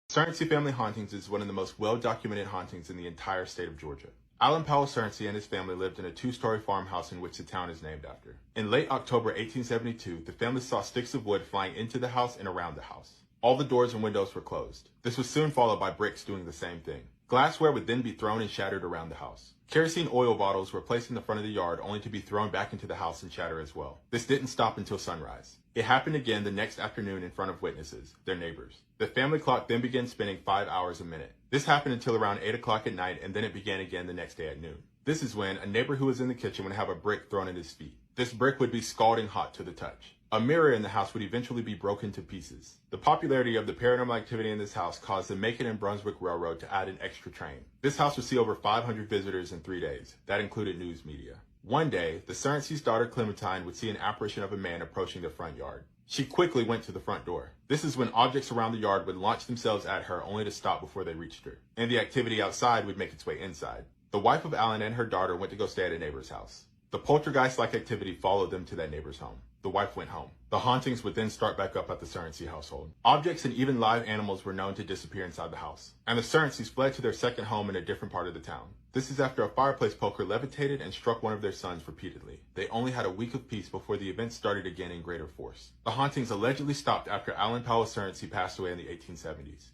Surrency family hauntings is one of the most well-documented hauntings in the entire state of Georgia. Alan Powell Surrency and his family lived in a two-story farmhouse in which the town is named after. In late October 1872, the family saw sticks of wood flying into the house and around the house. All the doors and windows were closed. This was soon followed by bricks doing the same thing. Glassware would then be thrown and shattered around the house. Kerosene oil bottles were placed in the front of the yard only to be thrown back into the house and shatter as well. This didn't stop until sunrise. It happened again the next afternoon in front of witnesses, their neighbors. The family clock then began spinning 5 hours a minute. This happened until around 8 o'clock at night, and then it began again the next day at noon. This is when a neighbor who was in the kitchen would have a brick thrown at his feet. This brick would be scalding hot to the touch. A mirror in the house would eventually be broken to pieces. The popularity of the paranormal activity in this house caused the Macon and Brunswick Railroad to add an extra train. This house would see over 500 visitors in 3 days. That included news media. One day, the Surrency's daughter Clementine would see an apparition of a man approaching the front yard. She quickly went to the front door. This is when objects around the yard would launch themselves at her only to stop before they reached her. And the activity outside would make its way inside. The wife of Alan and her daughter went to go stay at a neighbor's house. The poltergeist-like activity followed them to that neighbor's home. The wife went home. The hauntings would then start back up at the Surrency household. Objects and even live animals were known to disappear inside the house. And the Surrencys fled to their second home in a different part of the town. This is after a fireplace poker levitated and struck one of their sons repeatedly. They only had a week of peace before the event started again in greater force. The hauntings allegedly stopped after Alan Powell Surrency passed away in the 1870s.